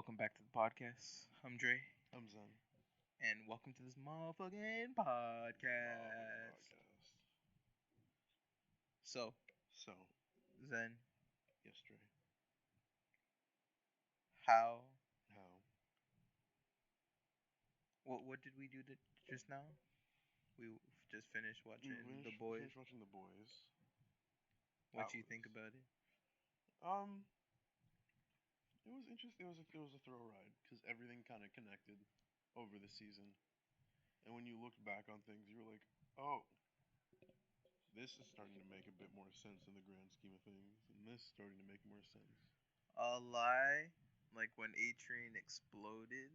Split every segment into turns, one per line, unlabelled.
welcome back to the podcast. I'm Dre,
I'm Zen.
and welcome to this motherfucking
Motherfucking
podcast.
podcast.
So,
So,
Zen,
yes, Dre.
how?
How?
What did we do just now? We just finished watching The Boys.
Finished watching The Boys.
What do you think about it?
Um, it was interesting. It was a thrill ride because everything kind of connected over the season. And when you looked back on things, you were like, oh, this is starting to make a bit more sense in the grand scheme of things, and this is starting to make more sense.
A lie, like when A-Train exploded,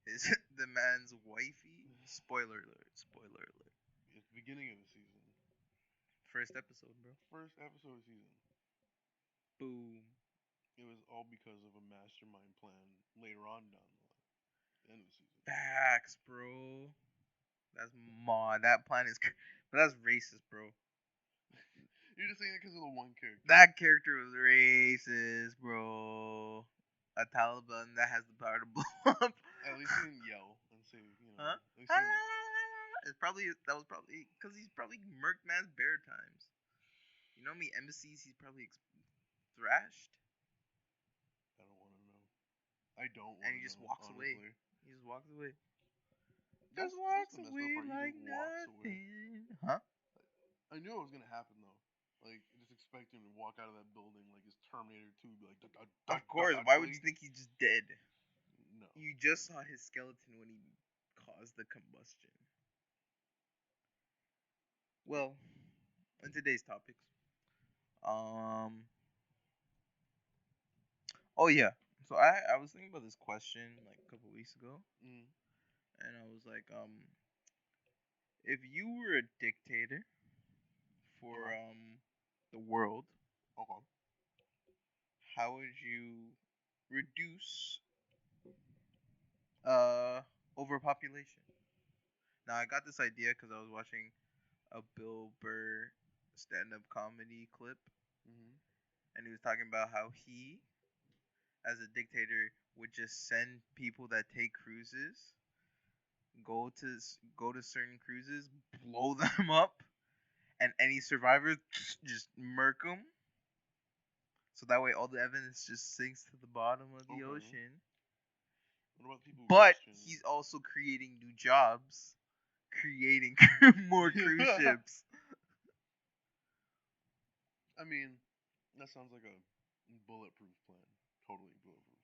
is the man's wifey. Spoiler alert! Spoiler alert!
It's the beginning of the season,
First episode, bro.
first episode of the season.
Boom.
It was all because of a mastermind plan later on down the end of the season.
Facts, bro. That's mod. That plan is, but that's racist, bro.
You're just saying it because of the one character.
That character was racist, bro. A Taliban that has the power to blow up.
At least he didn't yell and say,
Huh?
At least he didn't,
It's probably that was probably because he's probably murked man's bare times. You know how many embassies he's probably thrashed,
I don't want to know. I don't want to know.
and he just walks
honestly.
away. He just walks away.
That's,
Just walks
that's the messed
away
up part.
like
He just walks away.
nothing. Huh?
I knew it was gonna happen though. Like, just expect him to walk out of that building like his Terminator 2, be like,
Of course. Why would you think he's just dead?
No.
You just saw his skeleton when he caused the combustion. Well, in today's topics, oh yeah. So I was thinking about this question like a couple weeks ago,
Mm.
and I was like, if you were a dictator for the world,
Okay.
how would you reduce overpopulation? Now I got this idea because I was watching a Bill Burr stand-up comedy clip,
Mm-hmm.
and he was talking about how he, as a dictator, would just send people that take cruises, go to certain cruises, blow them up, and any survivors just murk them. So that way, all the evidence just sinks to the bottom of the
Okay.
ocean.
What about people who
But
question?
he's also creating new jobs, creating more cruise ships.
I mean, that sounds like a bulletproof plan. Totally bulletproof.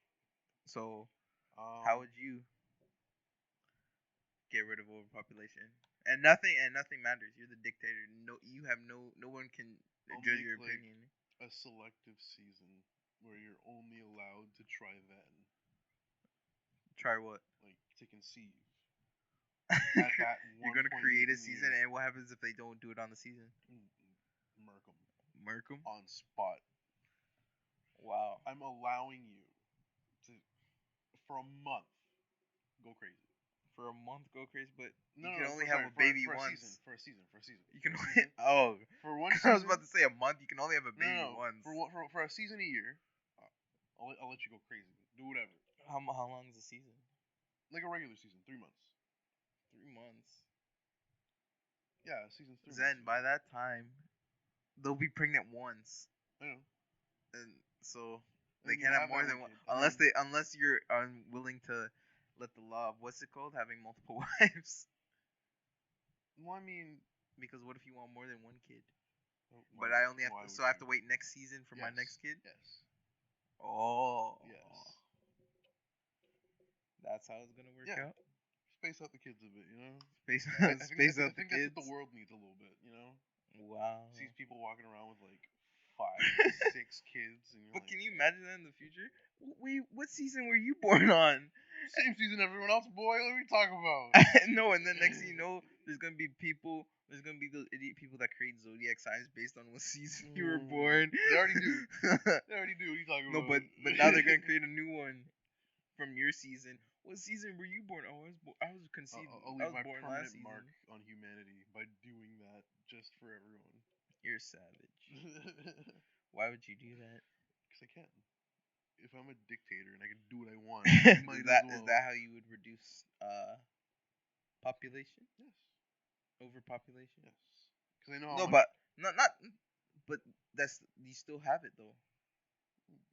So
Um,
how would you get rid of overpopulation? And nothing matters. You're the dictator. No one can
I'll
judge
make,
your
like,
opinion.
a selective season where you're only allowed to try then,
Try what?
like to conceive. At that
You're
one
gonna
point
create a
in the
season,
year.
and what happens if they don't do it on the season?
Murk 'em
Murk 'em?
on spot.
Wow.
I'm allowing you to, for a month, go crazy.
For a month, go crazy, but
No,
you
no,
can
no,
only
for-
have
sorry,
a baby
for
once.
For a season.
You can
For a
only
season.
oh.
For one
I
season.
was about to say a month. You can only have a baby
no,
once.
For a season a year, I'll let you go crazy. Do whatever.
How long is the season?
Like a regular season, 3 months.
3 months.
Yeah, season's 3
Zen,
months.
by that time, they'll be pregnant once,
I know.
and so
And
they
you
can't have
have
more
that
than
one
one
kid,
unless you're unwilling to let the law of what's it called, having multiple wives.
Well, I mean,
Because what if you want more than one kid?
why
But I only have
why
to,
would
so I have
you?
to wait next season for my
Yes,
next kid.
Yes.
Oh,
Yes.
that's how it's gonna work
Yeah.
out.
Space out the kids a bit, you know.
Space,
I
space out the
think
kids.
that's what the world needs a little bit, you know.
Wow.
Sees people walking around with like 5, 6 kids, and you're
But
like,
can you imagine that in the future? Wait, what season were you born on?
same season everyone else, boy. What are we talking about?
No, and then next thing you know, there's gonna be people. There's gonna be those idiot people that create zodiac signs based on what season you were born.
They already do. They already do. What are you talking
No,
about?
but now they're gonna create a new one from your season. What season were you born? Oh, I was conceived.
I'll
I
leave
was
my
born
permanent
last season.
mark on humanity by doing that just for everyone.
You're savage. Why would you do that?
Because I can. if I'm a dictator and I can do what I want, I might as well.
Is that how you would reduce population?
Yes.
Overpopulation?
Yes. Because I know how
No,
much.
but not. But that's you still have it though.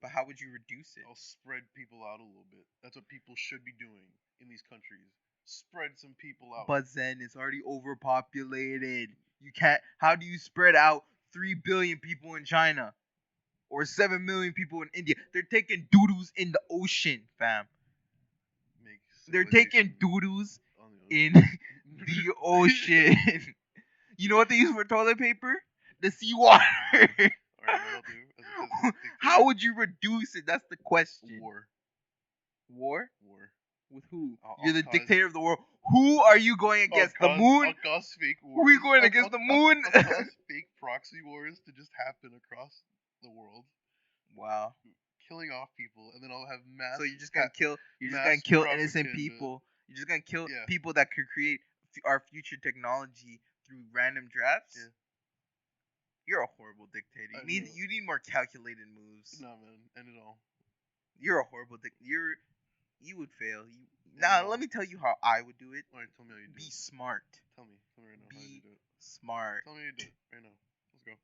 But how would you reduce it?
I'll spread people out a little bit. That's what people should be doing in these countries. Spread some people out.
But Zen, it's already overpopulated. You can't. How do you spread out 3 billion people in China or 7 million people in India? They're taking doodles in the ocean, fam. They're taking doodles in the ocean. You know what they use for toilet paper? The seawater. How would you reduce it? That's the question.
War.
War?
War.
With who? You're the dictator of the world. Who are you going against? The moon?
I'll cause fake wars.
Who are you going against? The moon?
I'll cause fake proxy wars to just happen across the world.
Wow.
Killing off people, and then I'll have mass.
So you're just gonna kill. You're just gonna kill innocent people. You're just gonna kill people that could create our future technology through random drafts. Yeah. You're a horrible dictator. You need more calculated moves.
No, man, end it all.
You're a horrible dictator. You would fail. Let me tell you how I would do it.
All right, tell me how you do it.
Be smart.
Tell me right now how you do it.
Smart.
Tell me how you do it right now. Let's go.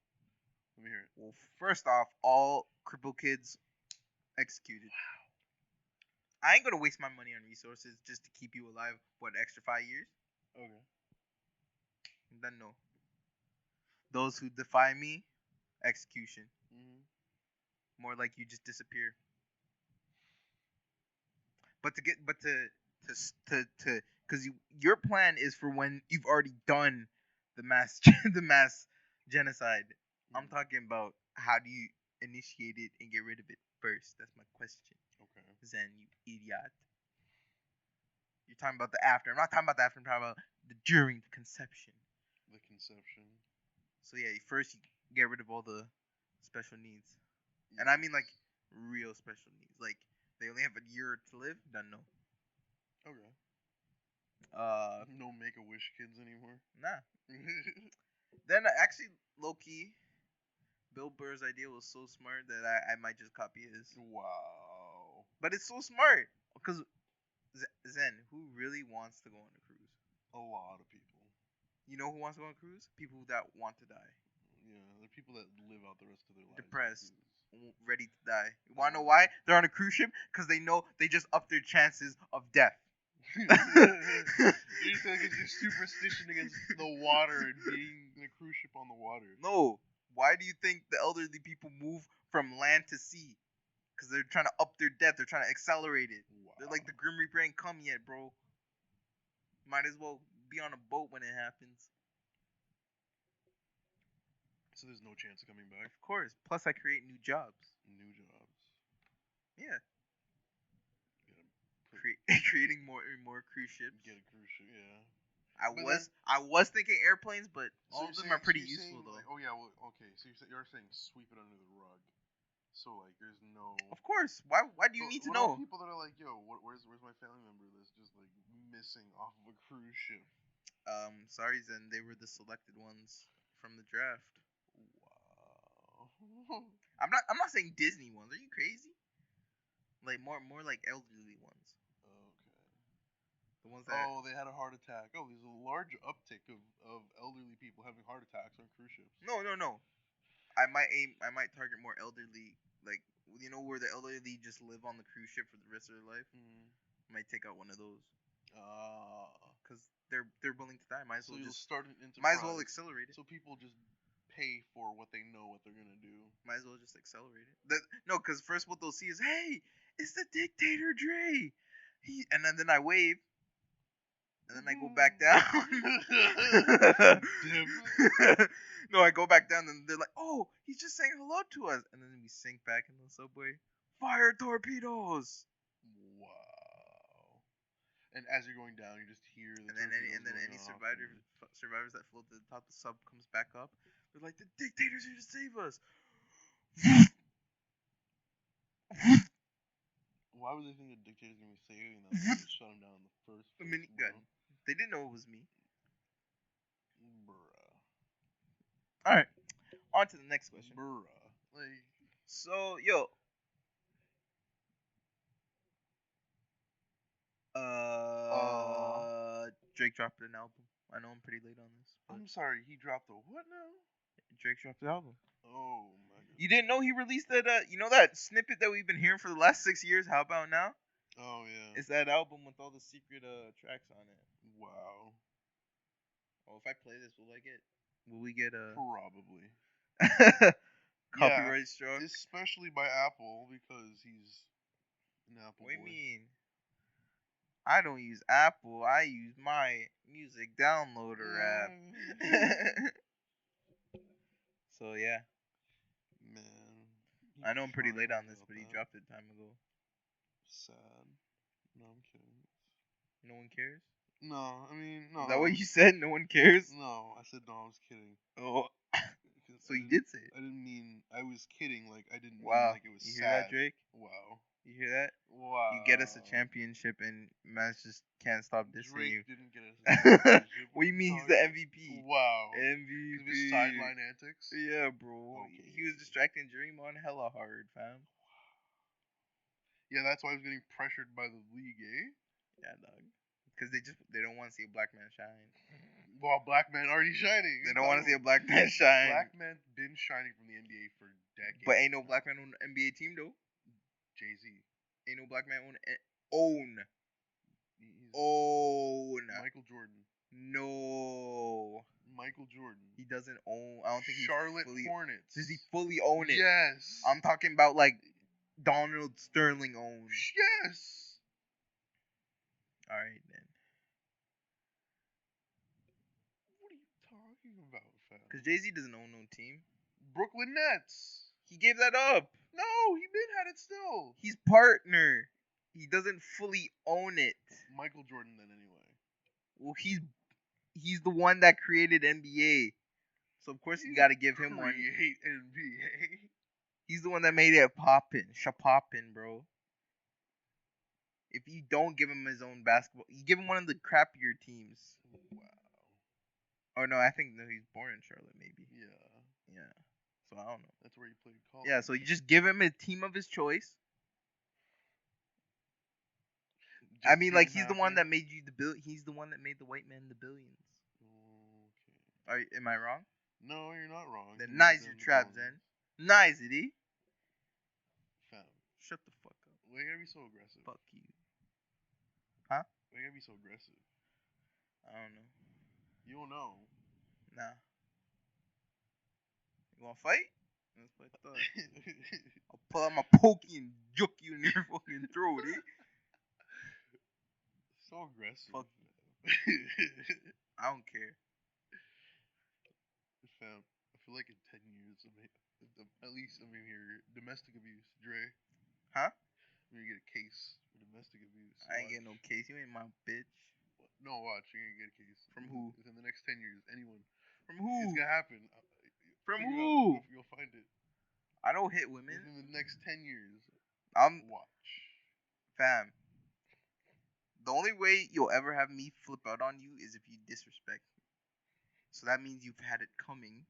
Let me hear it.
Well, first off, all crippled kids executed. Wow. I ain't gonna waste my money on resources just to keep you alive for an extra 5 years.
Okay.
Then no. Those who defy me, execution. Mm-hmm. More like you just disappear. Because your plan is for when you've already done the mass genocide. Mm-hmm. I'm talking about how do you initiate it and get rid of it first. That's my question.
Okay.
Zen, you idiot. You're talking about the after. I'm not talking about the after. I'm talking about the during the conception.
The conception.
So yeah, first you get rid of all the special needs. Yes. And I mean like real special needs. Like they only have a year to live. Then no.
Okay. No Make-A-Wish kids anymore?
Nah. Then actually, low-key, Bill Burr's idea was so smart that I might just copy his.
Wow.
But it's so smart. Because, Zen, who really wants to go on a cruise?
A lot of people.
You know who wants to go on a cruise? People that want to die.
Yeah, they're people that live out the rest of their lives.
Depressed. Ready to die. You want to know why? They're on a cruise ship? Because they know they just up their chances of death.
You're saying it's your superstition against the water and being in a cruise ship on the water.
No. Why do you think the elderly people move from land to sea? Because they're trying to up their death. They're trying to accelerate it. Wow. They're like, the Grim Reaper ain't come yet, bro. Might as well be on a boat when it happens.
So there's no chance of coming back?
Of course. Plus, I create new jobs.
New jobs.
Yeah. Creating more cruise ships.
Get a cruise ship, yeah.
I was thinking airplanes, but all of them are pretty useful though.
Like, oh yeah, well, okay. So you're saying sweep it under the rug. So like, there's no.
Of course. Why do you need to know?
People that are like, yo, where's my family member that's just like missing off of a cruise ship?
Sorry, Zen. They were the selected ones from the draft.
Wow.
I'm not saying Disney ones. Are you crazy? Like more like elderly ones. The ones that
they had a heart attack. Oh, there's a large uptick of elderly people having heart attacks on cruise ships.
No. I might target more elderly, like you know where the elderly just live on the cruise ship for the rest of their life. Mm. Might take out one of those. Because they're willing to die. Might as well just
start an enterprise.
Might as well accelerate it.
So people just pay for what they know what they're gonna do.
Might as well just accelerate it. No, because first what they'll see is, hey, it's the dictator Dre. And then I wave. And then I go back down. No, I go back down and they're like, oh, he's just saying hello to us. And then we sink back in the subway. Fire torpedoes.
Wow. And as you're going down, you just hear the
any survivors that float to the top of the sub comes back up. They're like, the dictator's here to save us.
Why would they think the dictator's gonna be saving them? They just shut him down in the first place.
A minigun. They didn't know it was me.
Bruh.
Alright. On to the next question.
Bruh.
So, yo. Drake dropped an album. I know I'm pretty late on this, but
I'm sorry, he dropped a what now?
Drake dropped the album.
Oh my god.
You didn't know he released that? You know that snippet that we've been hearing for the last 6 years? How about now?
Oh yeah.
It's that album with all the secret tracks on it.
Wow.
Oh, if I play this, will we get a
Probably.
copyright struck?
Especially by Apple because he's an Apple
What do you
boy.
mean? I don't use Apple. I use my music downloader app. So yeah,
Man.
I know I'm pretty late on this,
about
but he
that.
dropped it time ago.
Sad. No, I'm kidding.
No one cares?
No, I mean, no.
Is that what you said? No one cares?
No, I said no, I was kidding.
Oh,
'Cause
so
I
you
didn't-
did say it.
I didn't mean, I was kidding, like, I didn't
Wow.
mean like it was
You
sad.
hear that, Drake?
Wow.
You hear that?
Wow.
You get us a championship, and Mans just can't stop dissing
Drake
you.
didn't get us a championship.
What do you mean he's the MVP?
Wow.
MVP.
Because of his sideline antics?
Yeah, bro.
Okay.
He was distracting Draymond hella hard, fam.
Yeah, that's why I was getting pressured by the league, eh?
Yeah, dog. Because they don't want to see a black man shine.
Well, black man already shining.
They don't want to see a black man shine.
Black man been shining from the NBA for decades.
But ain't no black man on the NBA team though.
Jay-Z.
Ain't no black man own.
Michael Jordan.
No.
Michael Jordan.
He doesn't own. I don't think he
Charlotte
fully.
Hornets.
Does he fully own it?
Yes.
I'm talking about like Donald Sterling owns.
Yes.
All right then.
What are you talking about, fam?
Because Jay-Z doesn't own no team.
Brooklyn Nets.
He gave that up.
No, he been had it still.
He's partner. He doesn't fully own it.
Michael Jordan then anyway.
Well, he's the one that created NBA. So of course you got to give him one.
Create NBA.
He's the one that made it poppin', shapoppin', bro. If you don't give him his own basketball, you give him one of the crappier teams.
Wow.
Or no, I think no, he's born in Charlotte, maybe.
Yeah.
Yeah. So I don't know.
That's where he played college.
Yeah, so you just give him a team of his choice. I mean, like he's the one that made you He's the one that made the white man the billions.
Okay.
Am I wrong?
No, you're not wrong.
Then nice your trap, then. Nice it, eh?
Fam.
Shut the fuck up.
Why you gotta be so aggressive?
Fuck you. Huh?
Why you gotta be so aggressive?
I don't know.
You don't know.
Nah. You wanna fight? Let's fight the I'll pull out my pokey and juke you in your fucking throat, eh?
So aggressive.
Fuck. I don't care.
Fam, I feel like in 10 years, at least I'm gonna hear domestic abuse. Dre.
Huh?
I'm gonna get a case for domestic abuse.
I ain't getting no case. You ain't my bitch.
No, watch. You're gonna get a case.
From who?
Within the next 10 years. Anyone.
From who?
It's gonna happen.
From
Figure it
who?
out. You'll find it.
I don't hit women.
Within the next 10 years.
Watch.
Watch.
Fam. The only way you'll ever have me flip out on you is if you disrespect me. So that means you've had it coming.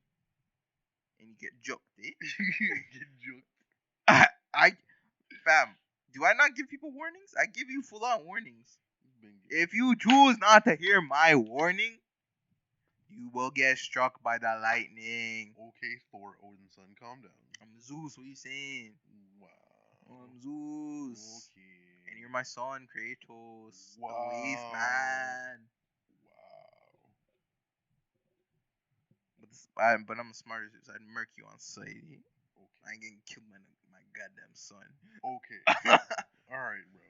And you get joked, eh?
Get joked.
Fam, do I not give people warnings? I give you full on warnings.
Bingo.
If you choose not to hear my warning, you will get struck by the lightning.
Okay, Thor, Odin's son, calm down.
I'm Zeus, what are you saying?
Wow.
I'm Zeus.
Okay.
And you're my son, Kratos.
Wow.
The waste man.
Wow.
But I'm a smarter Zeus. I'd murk you on sight.
Okay.
I ain't getting killed by my goddamn son.
Okay. Alright, bro.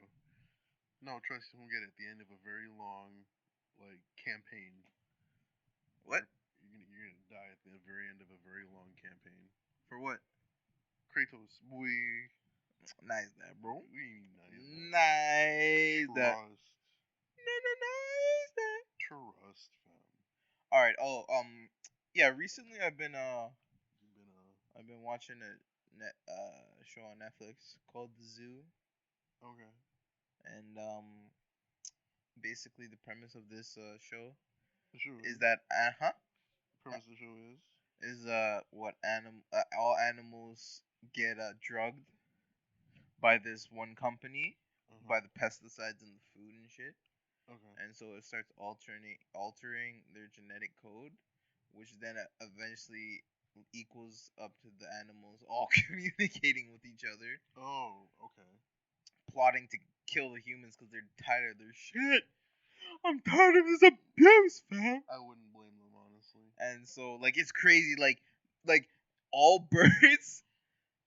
No, trust me, we'll get it at the end of a very long, like, campaign.
What?
You're gonna die at the very end of a very long campaign.
For what?
Kratos, boy.
Nice that, bro.
We ain't nice.
Nice that.
Trust.
Nice that.
Trust, fam.
All right. Yeah. Recently, I've been watching a show on Netflix called The Zoo.
Okay.
And basically the premise of this show
Sure.
is that
Premise of the show is
all animals get drugged by this one company by the pesticides in the food and shit.
Okay.
and so it starts altering their genetic code, which then eventually equals up to the animals all communicating with each other,
Oh, okay.
plotting to kill the humans because they're tired of their shit. I'm tired of this abuse, fam.
I wouldn't blame them, honestly.
And so, like, it's crazy. Like all birds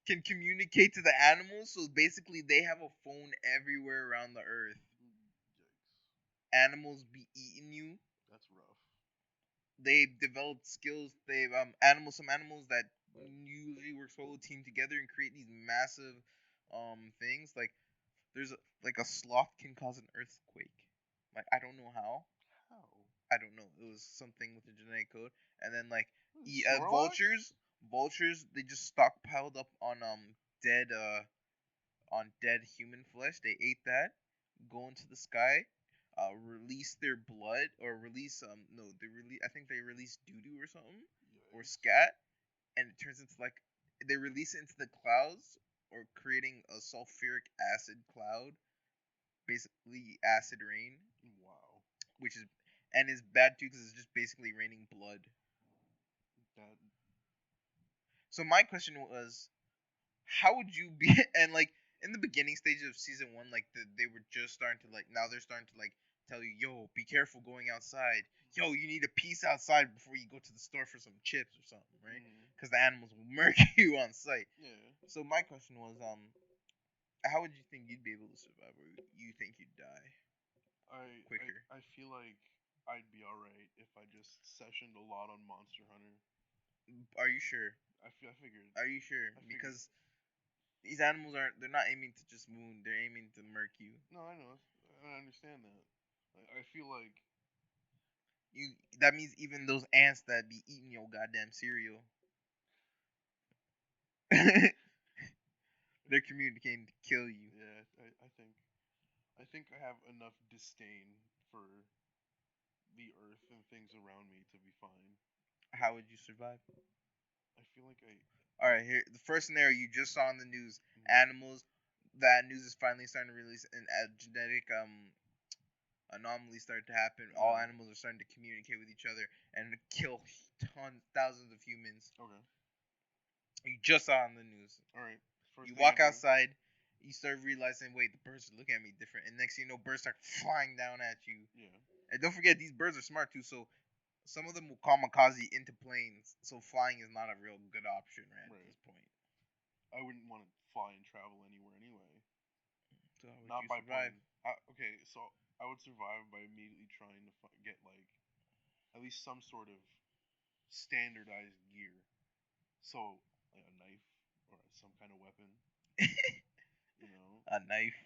can communicate to the animals. So basically, they have a phone everywhere around the earth.
Yikes.
Animals be eating you.
That's rough.
They've developed skills. They've some animals that usually work solo team together and create these massive things. Like there's like a sloth can cause an earthquake. Like I don't know how.
How?
I don't know. It was something with the genetic code. And then like
Snorlax?
vultures they just stockpiled up dead dead human flesh. They ate that, go into the sky, release their blood or release no they release I think they release doo doo or something or
Yikes.
scat, and it turns into like they release it into the clouds or creating a sulfuric acid cloud, basically acid rain,
Wow.
which is and is bad too because it's just basically raining blood.
That.
So my question was, how would you be and like in the beginning stages of season one, like they were just starting to like now they're starting to like tell you, yo, be careful going outside. Yo, you need a piece outside before you go to the store for some chips or something, right? Because the animals will murk you on sight.
Yeah.
So my question was, how would you think you'd be able to survive, or you think you'd die quicker?
I feel like I'd be alright if I just sessioned a lot on Monster Hunter.
Are you sure?
I figured.
Are you sure?
I figured.
Because these animals they're not aiming to just wound, they're aiming to murk you.
No, I know. I understand that. I feel like
You that means even those ants that be eating your goddamn cereal, they're communicating to kill you.
yeah. I think I have enough disdain for the earth and things around me to be fine.
How would you survive?
I feel like I.
All right, here the first scenario you just saw on the news:
Mhm.
animals. That news is finally starting to release, and a genetic anomalies started to happen. All
Yeah.
animals are starting to communicate with each other and kill thousands of humans.
Okay.
You just saw on the news.
All right. First
You
thing I
walk
do.
outside, you start realizing, wait, the birds are looking at me different, and next thing you know, birds start flying down at you.
Yeah.
And don't forget, these birds are smart too, so some of them will kamikaze into planes, so flying is not a real good option right at this point.
I wouldn't want to fly and travel anywhere anyway.
So how would
Not
you
by
survive?
plane. Okay, so I would survive by immediately trying to get like at least some sort of standardized gear. So like a knife or some kind of weapon. You know.
A knife.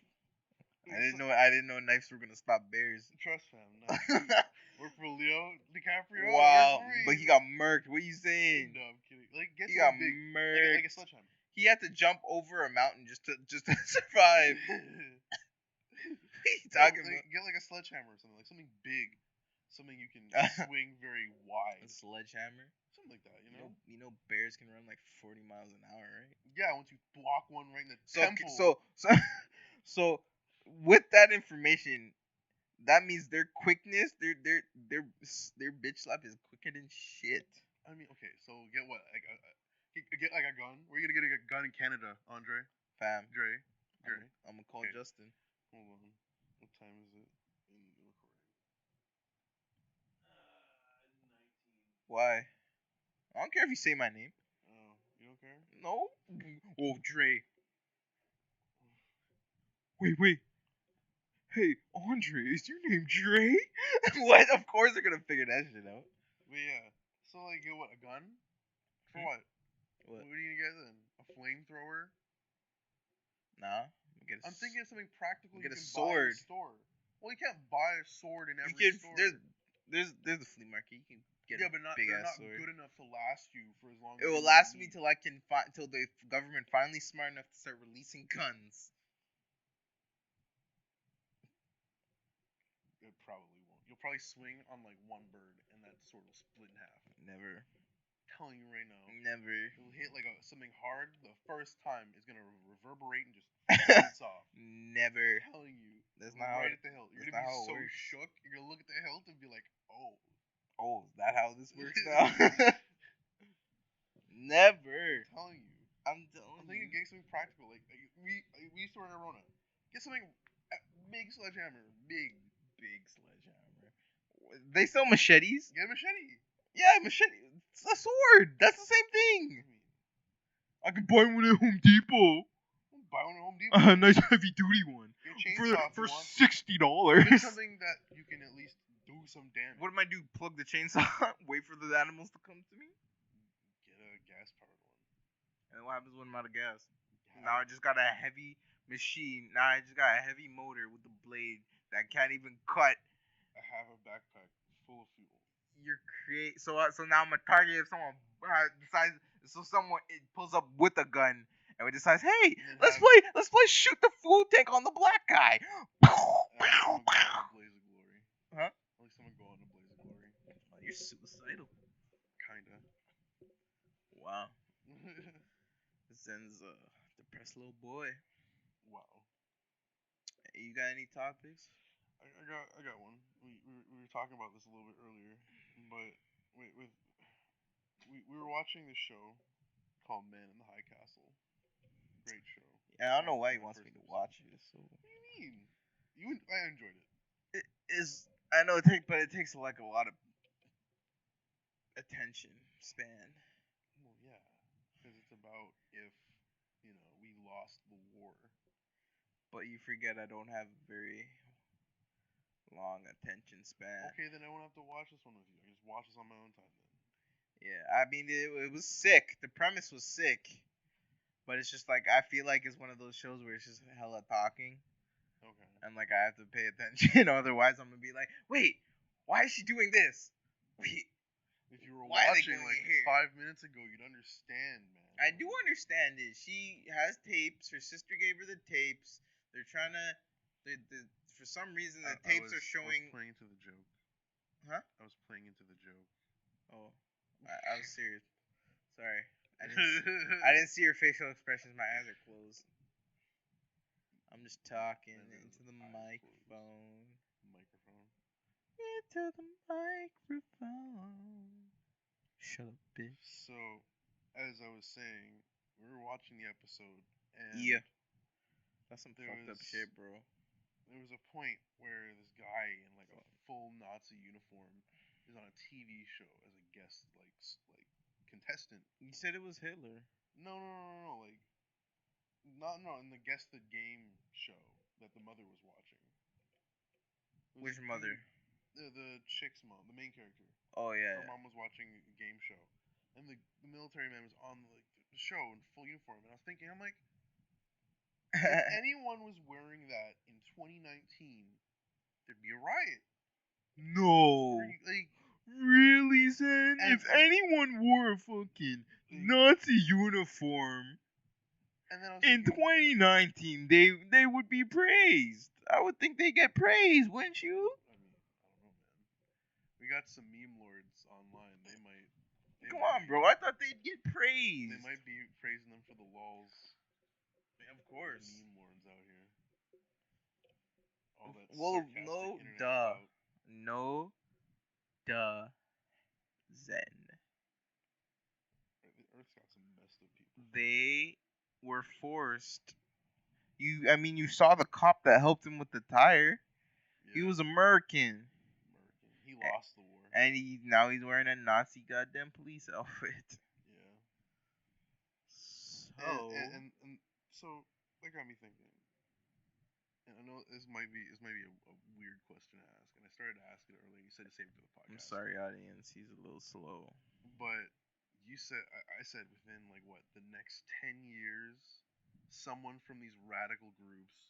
I
So-
didn't know knives were gonna stop bears.
Trust fam. Work for Leo DiCaprio.
Wow,
Work for me.
but he got murked. What are you saying?
No, I'm kidding. Like get
He got
something big,
murked.
like a sledgehammer.
He had to jump over a mountain just to survive. What are you talking about?
Get like a sledgehammer or something, like something big, something you can swing very wide.
A sledgehammer.
Something like that,
You know, bears can run like 40 miles an hour, right?
Yeah, once you block one right in the temple.
So, with that information, that means their quickness, their bitch slap is quicker than shit.
I mean, okay, so get what? Like, get like a gun. Where are you gonna get a gun in Canada, Andre?
Fam,
Dre.
I'm gonna call
Okay.
Justin.
Hold on. What time is it in the recording? 19.
Why? I don't care if you say my name.
Oh, you don't care?
No. Oh, Dre. Wait. Hey, Andre, is your name Dre? What? Of course they're gonna figure that shit out.
But yeah. So like, get what? A gun? For what?
What?
What are you gonna get then? A flamethrower?
Nah.
I'm thinking of something practical
get
you
a
can
sword.
buy in a store. Well, you can't buy a sword in every store.
There's the flea market. You can get
yeah, but not
big
they're
ass
not
sword.
good enough to last you for as long.
It
as
will
you
last me
need.
till till the government finally smart enough to start releasing guns.
It probably won't. You'll probably swing on like one bird, and that sword will split in half.
Never.
I'm telling you right now.
Never.
It'll hit like something hard the first time. It's gonna reverberate and just bounce off.
Never.
I'm telling you.
That's not how.
Right at the hilt. You're
That's
gonna
not
be
how it
so
works.
shook. You're gonna look at the hilt and be like, oh.
Oh, is that how this works now? Never.
I'm telling you.
I'm telling
I'm thinking
you.
getting something practical. Like we used to run Arona. Get something big sledgehammer. Big.
Sledgehammer. They sell machetes.
Get a machete.
Yeah, machete. It's a sword. That's the same
I
thing.
mean,
I can buy one at Home Depot.
buy one at Home Depot.
A nice heavy duty one.
Get a chainsaw
For
if you want.
$60.
Get something that you can at least do some damage.
What am I do? Plug the chainsaw? Wait for the animals to come to me?
Get a gas powered one.
And then what happens when I'm out of gas? Now I just got a heavy machine. Now I just got a heavy motor with a blade that can't even cut.
I have a backpack full of fuel.
So now I'm a target if someone decides. So someone pulls up with a gun and we decides, hey, let's play shoot the food tank on the black guy.
Blaze of glory.
Huh?
At least someone go on a blaze of glory.
Oh, you're suicidal.
Kinda.
Wow. Zen's a depressed little boy.
Wow.
Hey, you got any topics?
I got one. We were talking about this a little bit earlier, but we were watching this show called Man in the High Castle. Great show.
Yeah, I don't know why he wants me to watch it. So.
What do you mean? I enjoyed it.
It is. I know but it takes like a lot of attention span.
Well, yeah, because it's about if we lost the war.
But you forget I don't have a very long attention span.
Okay, then I won't have to watch this one with you. I just watch this on my own time then.
Yeah, I mean it was sick. The premise was sick, but it's just like I feel like it's one of those shows where it's just hella talking.
Okay.
And like I have to pay attention, otherwise I'm gonna be like, wait, why is she doing this? Wait.
If you were watching like 5 minutes ago, you'd understand, man.
I do understand it. She has tapes. Her sister gave her the tapes. They're trying to. For some reason, the tapes are showing.
I was playing into the joke.
Huh?
I was playing into the joke.
Oh, I was serious. Sorry, I didn't see her facial expressions. My eyes are closed. I'm just talking into the microphone. Into the microphone. Shut up, bitch.
So, as I was saying, we were watching the episode, and
yeah, that's some fucked up shit, bro.
There was a point where this guy in like a full Nazi uniform is on a TV show as a guest, like contestant.
You said it was Hitler.
No, like in the Guess the Game show that the mother was watching.
Which mother?
The chick's mom, the main character.
Oh yeah.
Her mom was watching a game show, and the military man was on the show in full uniform, and I was thinking, I'm like, if anyone was wearing that in 2019, there'd be a riot.
No. Really, Zen? If anyone wore a fucking Nazi uniform in 2019, they would be praised. I would think they get praised, wouldn't you?
I mean, I don't know, man. We got some meme lords online. They might.
Come on, bro. I thought they'd get praised.
They might be praising them for the lulz.
Of course.
Meme lords out here. All that
no, duh. No, duh. Zen.
The Earth's got some messed up people.
They were forced. You saw the cop that helped him with the tire. Yeah. He was American.
He lost the war.
And now he's wearing a Nazi goddamn police outfit.
Yeah.
So.
And so that got me thinking. And I know this might be a weird question to ask, and I started to ask it earlier. You said to save it for the podcast.
I'm sorry, audience. He's a little slow.
But you said I said within like what the next 10 years, someone from these radical groups.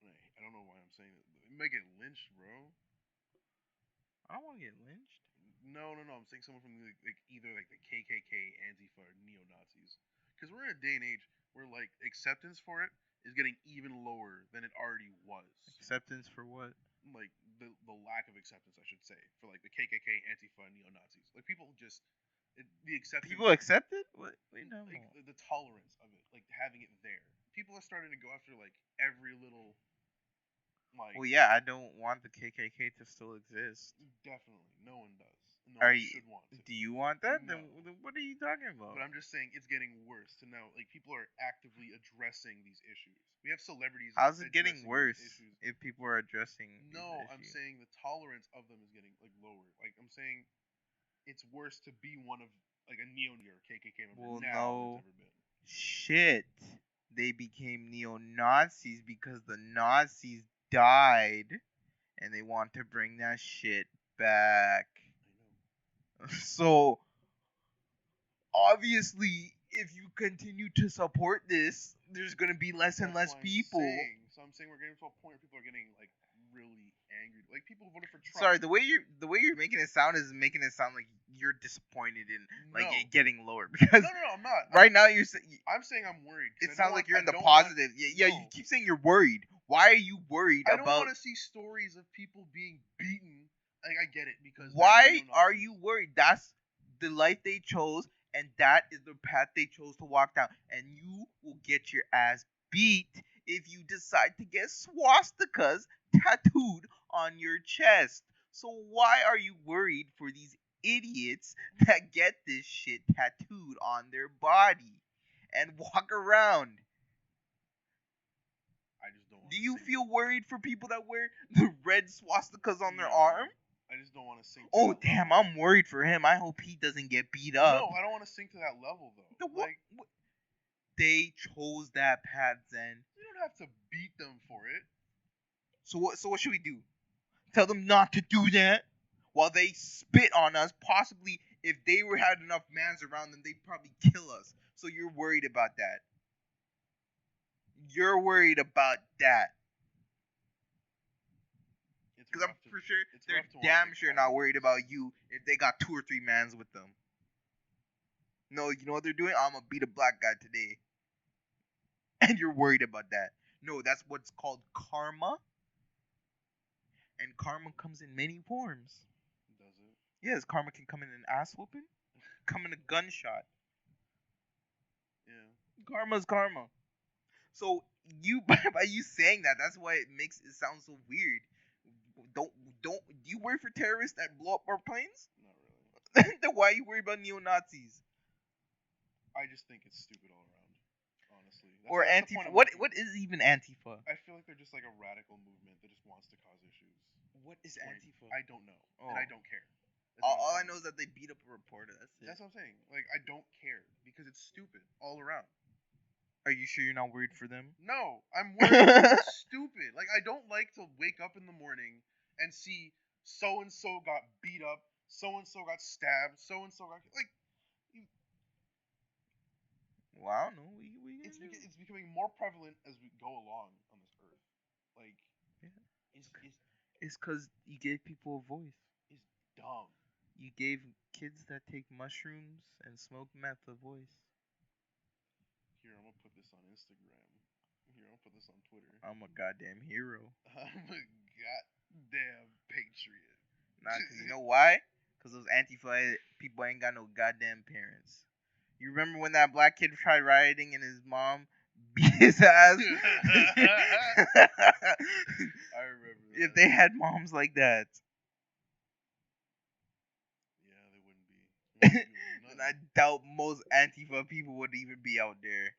I don't know why I'm saying it. They might get lynched, bro.
I don't want to get lynched.
No. I'm saying someone from either the KKK, Antifa, or neo-Nazis. Because we're in a day and age where like acceptance for it is getting even lower than it already was.
Acceptance for what?
Like the lack of acceptance, I should say, for like the KKK, Antifa, and neo-Nazis. Like people just the acceptance.
People accept it? What? Wait, no.
Like the tolerance of it, like having it there. People are starting to go after like every little Like,
Well, yeah, I don't want the KKK to still exist.
definitely, no one does. No
Are
one
you?
should want to.
Do you want that?
No.
Then what are you talking about?
But I'm just saying it's getting worse to now. Like, people are actively addressing these issues. We have celebrities.
How's it getting
addressing
worse
these issues.
if people are addressing these
No, I'm
issues?
saying the tolerance of them is getting like lower. Like, I'm saying it's worse to be one of like a neo-Nazi or KKK member
Well,
now
no.
than it's ever been.
Shit. They became neo-Nazis because the Nazis died, and they want to bring that shit back.
I know.
So, obviously, if you continue to support this, there's gonna be less and less people.
So I'm saying we're getting to a point where people are getting like really angry. Like, people who voted for Trump.
Sorry, the way you're making it sound is making it sound like you're disappointed in like
No.
it getting lower because
No, I'm not.
right now you're
I'm saying I'm worried.
it sounds like you're in the positive. Yeah,
No.
you keep saying you're worried. Why are you worried
I don't
about?
want to see stories of people being beaten. Like, I get it because
Why are you worried? That's the life they chose, and that is the path they chose to walk down. And you will get your ass beat if you decide to get swastikas tattooed on your chest. So why are you worried for these idiots that get this shit tattooed on their body and walk around?
I just don't.
Do you feel worried for people that wear the red swastikas on their arm?
I just don't want to sink.
Oh damn! I'm worried for him. I hope he doesn't get beat up.
No, I don't want to sink to that level though. Like,
they chose that path, Zen.
You don't have to beat them for it.
So what should we do? Tell them not to do that while they spit on us. Possibly, if they had enough mans around them, they'd probably kill us. So you're worried about that. You're worried about that. Because I'm for sure they're damn sure not worried about you if they got 2 or 3 mans with them. No, you know what they're doing? I'm gonna beat a black guy today. And you're worried about that. No, that's what's called karma. And karma comes in many forms.
Does it?
Yes, karma can come in an ass whooping, come in a gunshot.
Yeah.
Karma's karma. So you by you saying that, that's why it makes it sound so weird. Do you worry for terrorists that blow up our planes?
Not really.
Then why are you worried about neo-Nazis?
I just think it's stupid all around, honestly.
Or Antifa. What is even Antifa?
I feel like they're just like a radical movement that just wants to cause issues.
What is Antifa?
I don't know, and I don't care.
All I know is that they beat up a reporter. That's it.
That's what I'm saying. Like, I don't care because it's stupid all around.
Are you sure you're not worried for them?
No, I'm worried. It's stupid. Like, I don't like to wake up in the morning and see so and so got beat up, so and so got stabbed, so and so got like.
Well, I don't know.
It's becoming more prevalent as we go along on this earth. Like,
yeah. It's because you gave people a voice.
It's dumb.
You gave kids that take mushrooms and smoke meth a voice.
Here, I'm gonna put this on Instagram. Here, I'm gonna put this on Twitter.
I'm a goddamn hero.
I'm a goddamn patriot.
Nah, cause you know why? Cause those Antifa people ain't got no goddamn parents. You remember when that black kid tried rioting and his mom beat his ass?
I remember that.
If they had moms like that.
Yeah, they wouldn't be.
And I doubt most Antifa people would even be out there.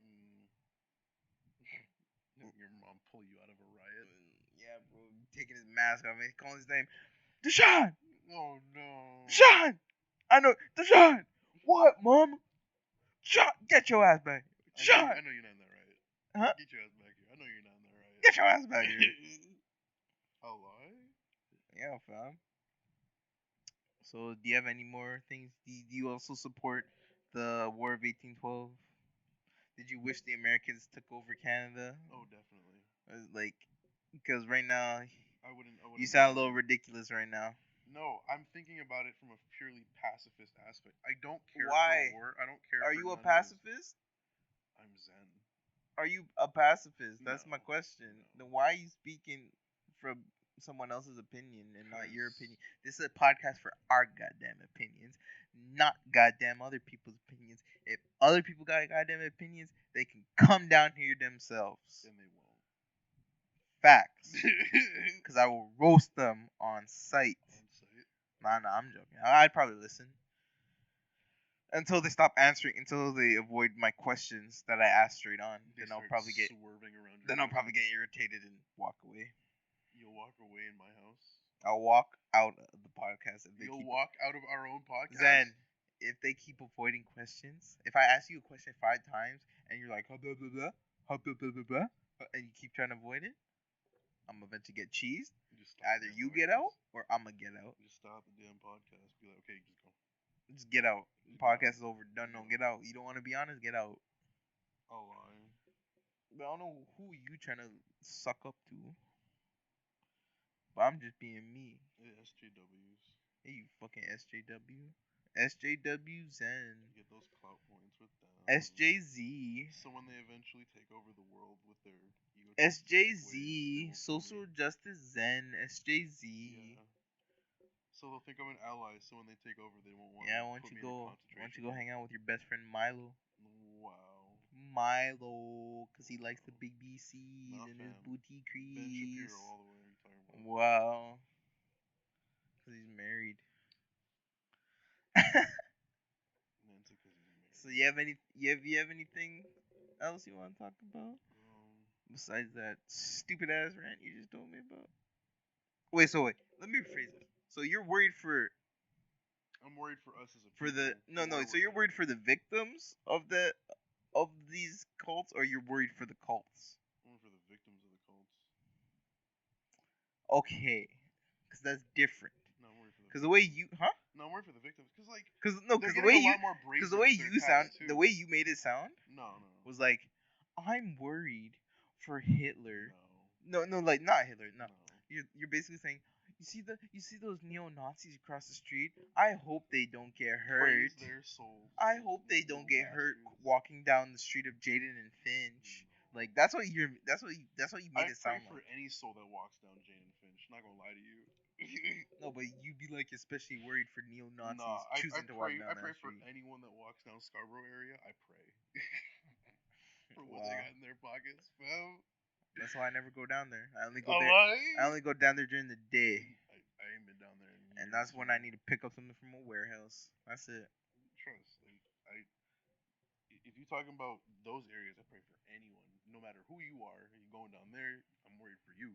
Your mom pull you out of a riot?
Yeah, bro. Taking his mask off and calling his name. Deshaun!
Oh, no.
Deshaun! I know. Deshaun! What, mom? Deshaun! Get your ass back. Deshaun!
I know you're not in that riot.
Huh?
Get your ass back here. I know you're not in that riot.
Get your ass back here.
A lie?
Yeah, fam. So, do you have any more things? Do you also support the War of 1812? Did you wish the Americans took over Canada?
Oh, definitely.
Like, because right now,
I wouldn't.
you sound a little ridiculous right now.
No, I'm thinking about it from a purely pacifist aspect. I don't care
Why?
for war. I don't care.
Are
for
you a
none of
pacifist?
this. I'm Zen.
Are you a pacifist? That's
No,
my question.
no.
Then why are you speaking from someone else's opinion and not your opinion? This is a podcast for our goddamn opinions, not goddamn other people's opinions. If other people got goddamn opinions, they can come down here themselves.
Then they won't.
facts. Because I will roast them on site. Nah, I'm joking. I'd probably listen. Until they stop answering, until they avoid my questions that I ask straight on. Then I'll probably get
swerving around.
Then I'll probably get irritated and walk away.
You'll walk away in my house?
I'll walk out of the podcast.
You'll walk out of our own podcast?
Zen, if they keep avoiding questions, if I ask you a question 5 times and you're like, blah, blah, blah, blah, blah, blah, blah, blah, and you keep trying to avoid it, I'm eventually get cheesed. Either you get out or I'm going to get out.
Just stop the damn podcast. Be like, okay, just go.
Just get out. The podcast is over. Done. No, get out. You don't want to be honest? Get out.
I'll lie.
But I don't know who you trying to suck up to. But I'm just being me.
Hey, SJWs.
Hey, you fucking SJW. SJW Zen.
You get those clout points with them.
SJZ.
So when they eventually take over the world with their ego.
SJZ. Social Justice Zen. SJZ.
Yeah. So they'll think I'm an ally. So when they take over, they won't want.
Yeah, why don't you go hang out with your best friend Milo?
Wow.
Milo, cause he likes the B.B.C and his boutique crease.
Ben Shapiro all the way.
Wow. Cause he's married. So you have anything else you want to talk about besides that stupid ass rant you just told me about? Wait. Let me rephrase it. So you're worried for?
I'm worried for us as a
for the no. So you're worried for the victims of these cults, or you're worried for the cults?
I'm worried for the victims of the cults.
Okay, because that's different.
No, I'm worried for the.
Because the way you,
No, I'm worried for the victims.
Because the way you sound, the way you made it sound.
No.
Was like, I'm worried for Hitler. No, like not Hitler. No. You're basically saying, you see those neo-Nazis across the street? I hope they don't get hurt.
Praise their souls.
I hope they don't get hurt walking down the street of Jaden and Finch. Like that's what you made it sound like.
I pray for any soul that walks down Jaden and Finch. Not gonna lie to you.
No, but you'd be like especially worried for neo-Nazis choosing to walk down that street.
I pray for anyone that walks down Scarborough area. I pray for what they got in their pockets, fam.
That's why I never go down there. I only go there. I only go down there during the day.
I ain't been down there.
And that's when I need to pick up something from a warehouse. That's it.
Trust. If you're talking about those areas, I pray for anyone, no matter who you are. You're going down there. I'm worried for you.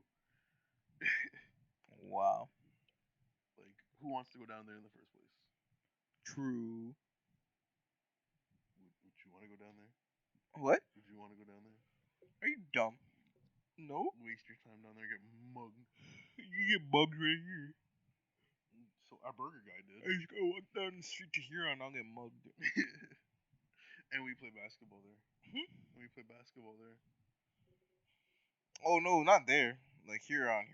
Wow.
Like, who wants to go down there in the first place?
True.
Would you want to go down there?
What?
Would you want to go down there?
Are you dumb? No.
Waste your time down there, get mugged.
You get mugged right here.
So our burger guy did.
I just gotta walk down the street to here and I'll get mugged.
And we play basketball there.
Oh no, not there. Like here on.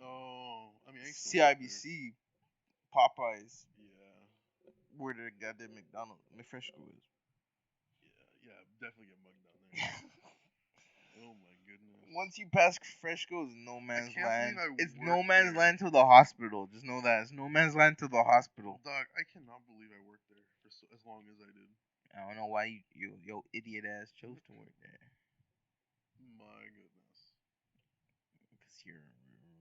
Oh, I mean,
CIBC, Popeyes.
Yeah.
Where the goddamn McFresco is.
Yeah, definitely get mugged down there. Oh my goodness.
Once you pass Fresco, it's no man's land. It's no man's
there.
land to the hospital. Just know that. It's no man's land to the hospital.
Dog, I cannot believe I worked there for as long as I did.
I don't know why your idiot ass chose to work there.
My goodness.
Because you're retard.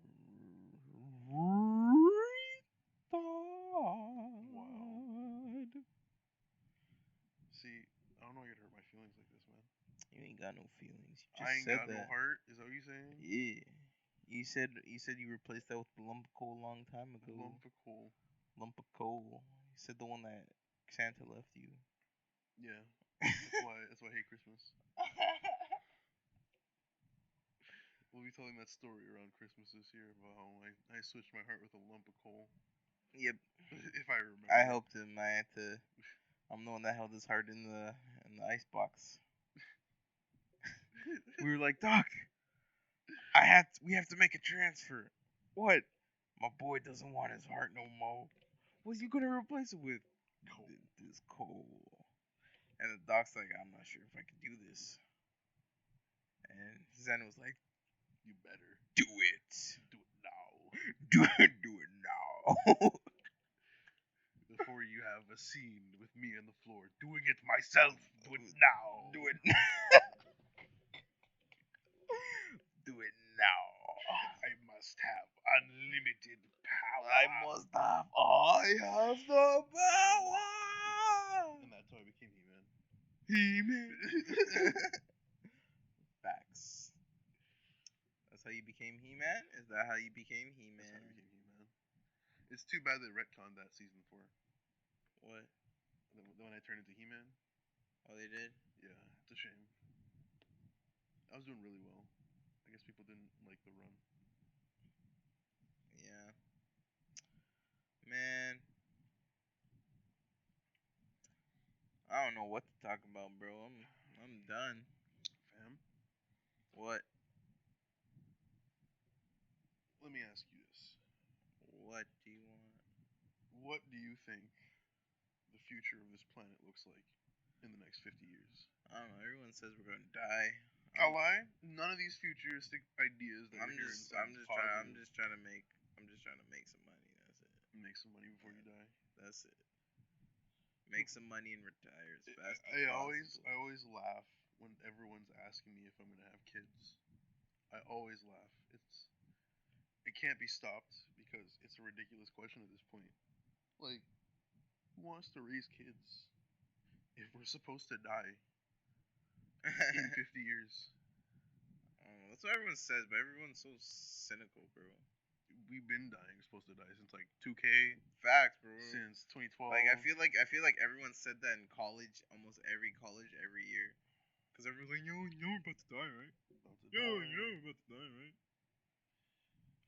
See, I don't know why you'd hurt my feelings like this, man.
You ain't got no feelings. You just
I ain't
said
got
that.
no heart. Is that what you saying?
Yeah. You said you replaced that with the lump of coal a long time ago.
Lump of coal.
You said the one that Santa left you.
Yeah. That's why I hate Christmas. We'll be telling that story around Christmas this year about how I switched my heart with a lump of coal.
Yep.
If I remember.
I helped him. I'm the one that held his heart in the icebox. We were like, Doc, we have to make a transfer. What? My boy doesn't want his heart no more. What's you gonna replace it with? Coal. This coal. And the doc's like, I'm not sure if I can do this. And Zen was like,
you better
do it.
Do it now.
Do it now.
Before you have a scene with me on the floor doing it myself. Do it now.
Do it. Do it now.
unlimited power.
I have the power.
And that's how I became He-Man.
He-Man. Facts. That's how you became He-Man? Is that how you became He-Man?
That's how I became He-Man. It's too bad they retconned that season 4.
What?
When I turned into He-Man.
Oh, they did?
Yeah, it's a shame. I was doing really well. I guess people didn't like the run.
Yeah. Man. I don't know what to talk about, bro. I'm done.
Fam,
What?
let me ask you this.
What do you want?
What do you think the future of this planet looks like in the next 50 years?
I don't know. Everyone says we're gonna die.
I'll lie. None of these futuristic ideas that
I'm just trying to make some money. That's it.
Make some money before you die.
That's it. Make some money and retire as fast as
I
possible.
always laugh when everyone's asking me if I'm gonna have kids. I always laugh. It can't be stopped because it's a ridiculous question at this point. Like, who wants to raise kids if we're supposed to die in 50 years?
That's what everyone says, but everyone's so cynical, bro.
We've been dying, supposed to die since like 2K.
Facts, bro.
Since 2012.
Like I feel like everyone said that in college, almost every college every year, because everyone's like, yo, we're about to die, right? We're about to die, right?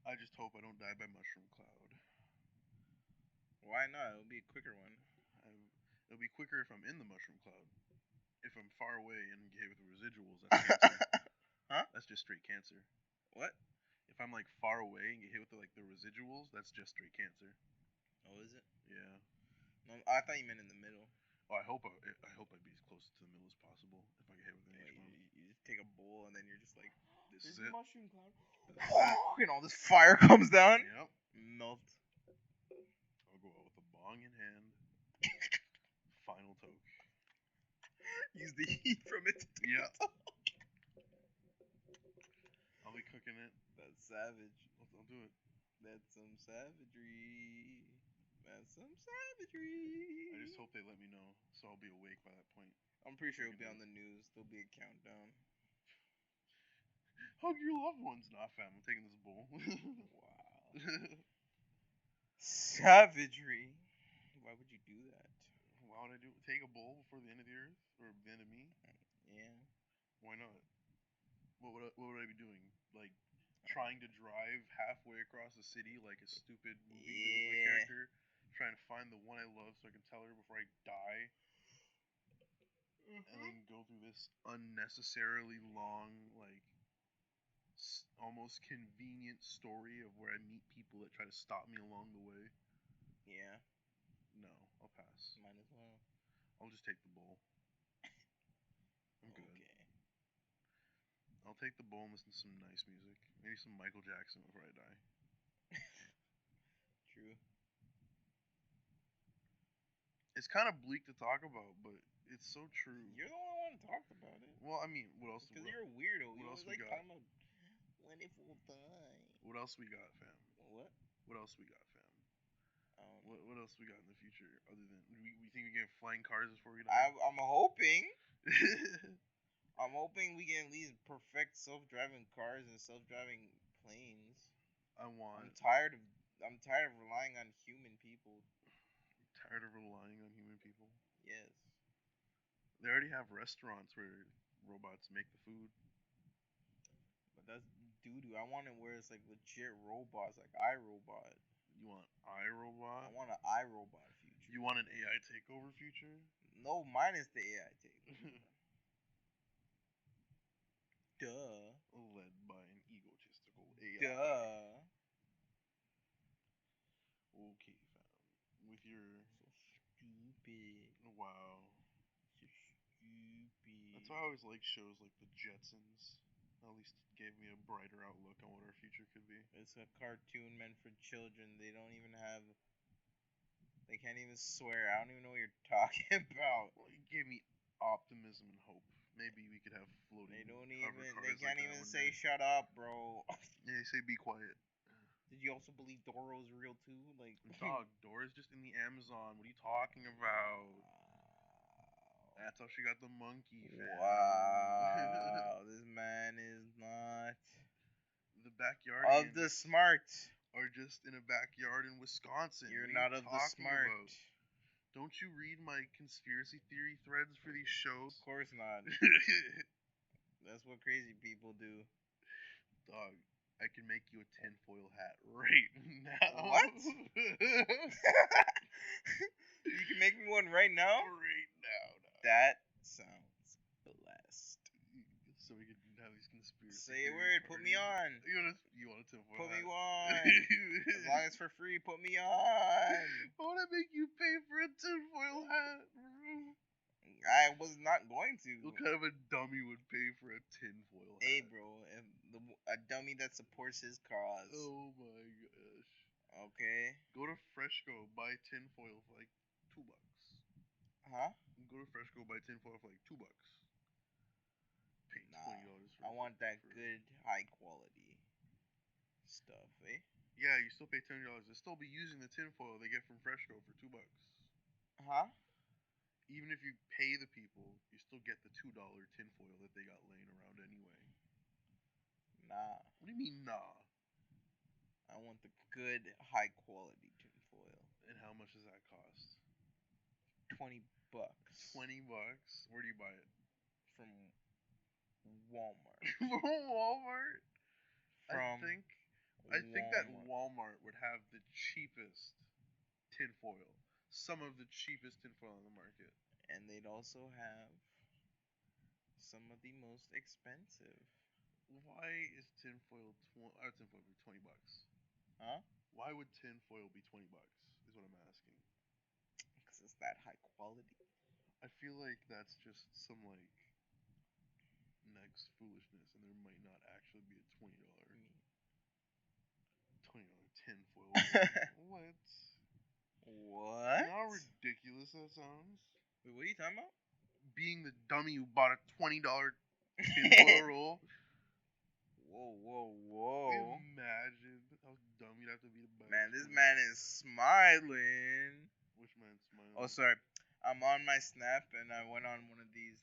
I just hope I don't die by mushroom cloud.
Why not? It'll be a quicker one.
It'll be quicker if I'm in the mushroom cloud. If I'm far away and get hit with the residuals, that's cancer.
Huh?
That's just straight cancer.
What?
If I'm like far away and get hit with the residuals, that's just straight cancer.
Oh, is it?
Yeah.
No, I thought you meant in the middle.
Oh, I hope I'd be as close to the middle as possible if I get hit with an H bomb.
You just take a bowl and then you're just like,
this is it.
Mushroom cloud. And all this fire comes down.
Yep.
Melt.
I'll go out with a bong in hand. Final toke.
Use the heat from it.
Yeah. I'll be cooking it.
That's savage.
I'll do it.
That's some savagery. That's some savagery.
I just hope they let me know, so I'll be awake by that point.
I'm pretty sure it'll be on the news. There'll be a countdown.
Hug your loved ones. Nah, fam. I'm taking this bowl.
Wow. Savagery. Why would you do that?
Why would I take a bowl before the end of the earth? Or the end of me?
Yeah.
Why not? What would I be doing? Like, trying to drive halfway across the city like a stupid movie character? Trying to find the one I love so I can tell her before I die? And then go through this unnecessarily long, like, almost convenient story of where I meet people that try to stop me along the way?
Yeah.
No, I'll pass.
Might as well.
I'll just take the bowl. I'm good.
Okay.
I'll take the bowl and listen to some nice music. Maybe some Michael Jackson before I die.
True.
It's kind of bleak to talk about, but it's so true.
You're the only one who talked about it.
Well, I mean, what else?
Because you're a weirdo.
What
You
else
always
we
like
got?
talking about when it will die.
What else we got, fam?
What?
What else we got, fam? What else we got in the future other than we think we get flying cars before we die?
I'm hoping. I'm hoping we can at least perfect self-driving cars and self-driving planes. I'm tired of relying on human people.
Tired of relying on human people?
Yes.
They already have restaurants where robots make the food.
But that's doo-doo. I want it where it's like legit robots, like iRobot.
You want iRobot?
I want an iRobot future.
You want an AI takeover future?
No, mine is the AI takeover. Duh.
Led by an egotistical AI.
Duh.
Okay, fam. With your...
So stupid.
Wow.
So stupid.
That's why I always like shows like The Jetsons. At least it gave me a brighter outlook on what our future could be.
It's a cartoon meant for children. They don't even have... They can't even swear. I don't even know what you're talking about.
Well, it gave me optimism and hope. Maybe we could have floating.
They can't even say shut up, bro.
Yeah, they say be quiet.
Did you also believe Doro's real too? Like,
Dog, Dora's just in the Amazon. What are you talking about? That's how she got the monkey, fam.
wow, this man is not
The backyard
of the smart.
are just in a backyard in Wisconsin.
You're
What
not
are you
of the
talking
smart.
about? Don't you read my conspiracy theory threads for these shows?
Of course not. That's what crazy people do.
Dog, I can make you a tinfoil hat right now.
What? You can make me one right now?
Right now.
That sounds blessed.
So we can have these conspiracy
Say a
theory
word, put me
parties.
on.
You want a tinfoil
Put
hat?
me on. As long as it's for free, put me on.
I want to make you pay for a tinfoil hat, bro.
I was not going to.
What kind of a dummy would pay for a tinfoil hat?
Hey, bro, a dummy that supports his cause.
Oh my gosh.
Okay.
Go to Fresco, buy tinfoil for like $2.
Huh?
Go to Fresco, buy tinfoil for like $2. Pay
Nah,
$20 for
I want that good, high quality stuff, eh?
Yeah, you still pay $20. They'll still be using the tinfoil they get from Fresco for $2.
Huh?
Even if you pay the people, you still get the $2 tinfoil that they got laying around anyway.
Nah.
What do you mean, nah?
I want the good, high quality tinfoil.
And how much does that cost?
$20.
$20? Where do you buy it?
From Walmart.
From Walmart? I
From
think that Walmart would have the cheapest tinfoil. Some of the cheapest tinfoil on the market.
And they'd also have some of the most expensive.
Why is tinfoil tinfoil be $20?
Huh?
Why would tinfoil be $20? Is what I'm asking.
Because it's that high quality.
I feel like that's just some like next foolishness, and there might not actually be a $20 tinfoil. What?
What?
You know how ridiculous that sounds?
Wait, what are you talking about?
Being the dummy who bought a $20 tinfoil roll.
Whoa.
Imagine how dumb you'd have to be to buy.
Man, this man is smiling.
Which man's smiling?
Oh, sorry. I'm on my Snap, and I went on one of these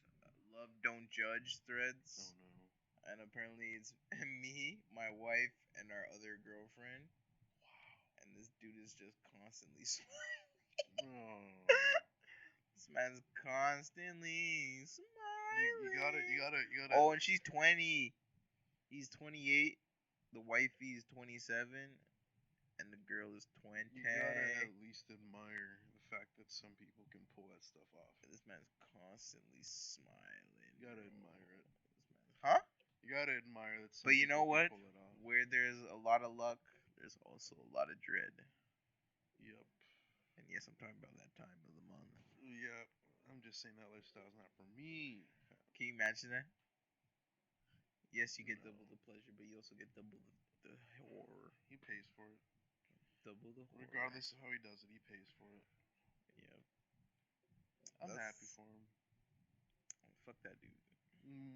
love don't judge threads.
Oh no.
And apparently it's me, my wife, and our other girlfriend.
Wow.
And this dude is just constantly smiling.
Oh.
This man's constantly smiling.
You gotta.
Oh, and she's 20. He's 28. The wifey is 27. And the girl is 20.
You gotta at least admire the fact that some people can pull that stuff off.
This man's constantly smiling.
You gotta admire it.
Huh?
You gotta admire that some
But you know
people
what?
can pull it off.
Where there's a lot of luck, there's also a lot of dread.
Yep.
And yes, I'm talking about that time of the month.
Yep. I'm just saying that lifestyle's not for me.
Can you imagine that? Yes, you get double the pleasure, but you also get double the horror.
He pays for it.
Double the horror.
Regardless of how he does it, he pays for it.
Yeah.
I'm happy for him.
Fuck that dude.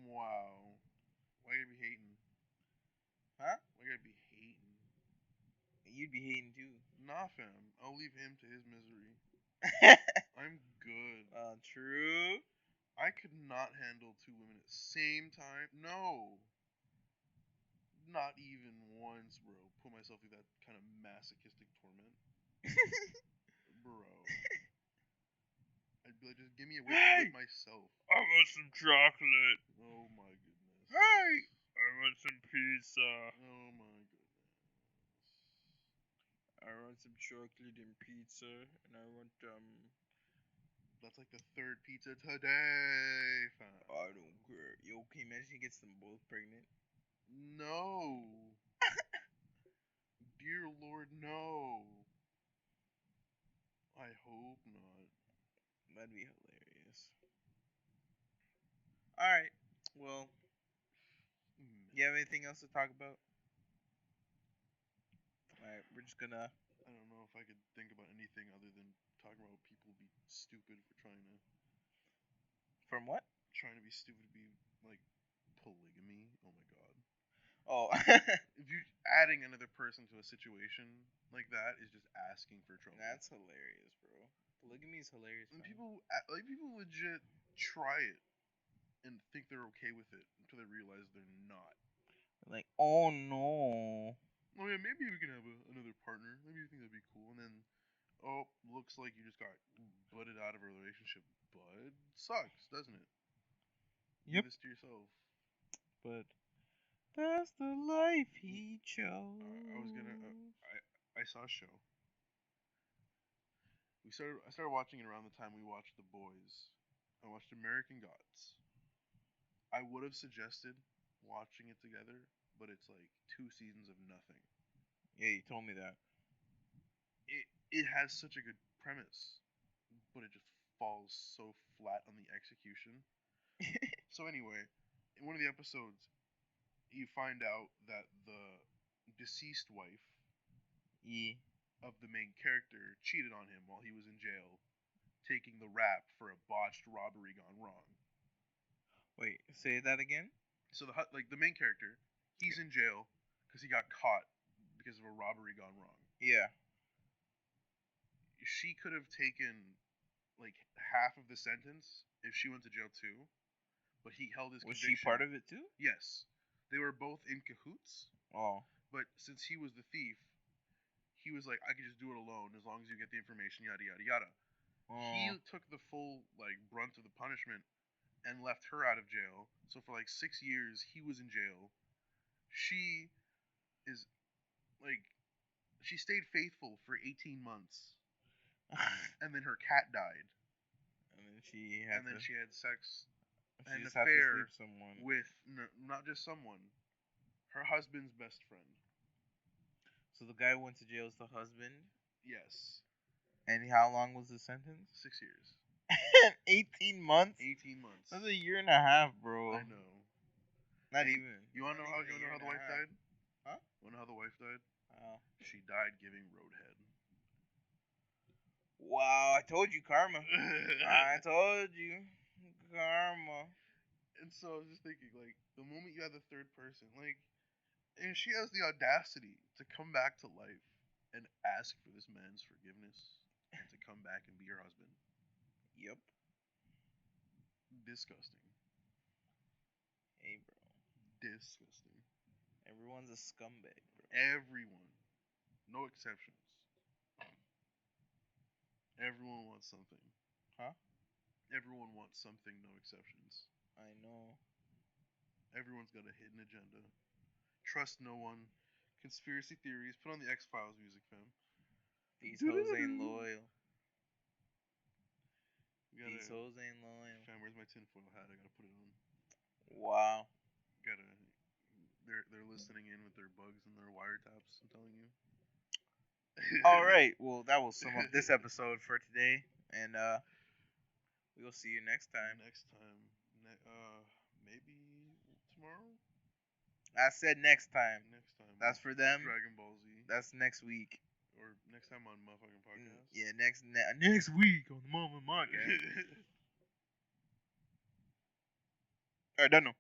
Wow. Why you gotta be hating?
Huh?
Why you gotta be hating?
You'd be hating too.
Nah, fam. I'll leave him to his misery. I'm good.
True.
I could not handle 2 women at the same time. No. Not even once, bro. Put myself through that kind of masochistic torment. Bro. I'd be like, just give me a whip myself.
I want some chocolate.
Oh my goodness.
Hey! I want some pizza.
Oh my goodness.
I want some chocolate and pizza, and I want
That's like the third pizza today, fam.
I don't care. Yo, can you imagine he gets them both pregnant?
No. Dear Lord, no. I hope not.
That'd be hilarious. Alright. Well, you have anything else to talk about? Alright, we're just gonna...
I don't know if I could think about anything other than talking about people be stupid for trying to...
From what?
Trying to be stupid to be, like, polygamy. Oh my god.
Oh.
If you adding another person to a situation like that is just asking for trouble.
That's hilarious, bro. Polygamy is hilarious.
And
man.
people legit try it and think they're okay with it until they realize they're not.
Like, oh no.
Oh yeah, maybe we can have another partner. Maybe you think that'd be cool. And then, oh, looks like you just got butted out of a relationship. Bud sucks, doesn't it?
Yep.
Do this to yourself.
But that's the life he chose.
I saw a show. I started watching it around the time we watched The Boys. I watched American Gods. I would have suggested watching it together, but it's like 2 seasons of nothing.
Yeah, you told me that.
It has such a good premise, but it just falls so flat on the execution. So anyway, in one of the episodes, you find out that the deceased wife
Yeah.
of the main character cheated on him while he was in jail, taking the rap for a botched robbery gone wrong.
Wait, say that again?
So the main character, he's in jail because he got caught because of a robbery gone wrong.
Yeah.
She could have taken like half of the sentence if she went to jail too, but he held his
Was
conviction.
she part of it too?
Yes, they were both in cahoots.
Oh.
But since he was the thief, he was like, I could just do it alone as long as you get the information, yada yada yada. He took the full like brunt of the punishment and left her out of jail. So for like 6 years, he was in jail. She is like, she stayed faithful for 18 months, and then her cat died,
and then she had
she had sex,
she
an
just had to
affair
sleep someone.
with not just someone, her husband's best friend.
So the guy who went to jail is the husband.
Yes.
And how long was the sentence?
6 years.
18 months.
18 months.
That's a year and a half, bro.
I know.
Not even.
You wanna know how the wife died?
Huh?
Wanna know how the wife died?
How?
She died giving roadhead.
Wow, I told you, karma. I told you, karma.
And so I was just thinking, like, the moment you have the third person, like, and she has the audacity to come back to life and ask for this man's forgiveness and to come back and be your husband.
Yep.
Disgusting.
Hey, bro.
Disgusting.
Everyone's a scumbag, bro.
Everyone. No exceptions. Everyone wants something.
Huh?
Everyone wants something, no exceptions.
I know.
Everyone's got a hidden agenda. Trust no one. Conspiracy theories. Put on the X-Files music, fam.
These hoes ain't loyal.
These
hoes ain't loyal.
Fam, where's my tinfoil hat? I gotta put it on.
Wow.
They're listening in with their bugs and their wiretaps, I'm telling you.
All right. Well, that will sum up this episode for today, and we will see you next time.
Maybe tomorrow.
I said next time.
Next time.
That's for them.
Dragon Ball Z.
That's next week.
Or next time on motherfucking podcast.
Yeah, next week on the motherfucking podcast. All right, done.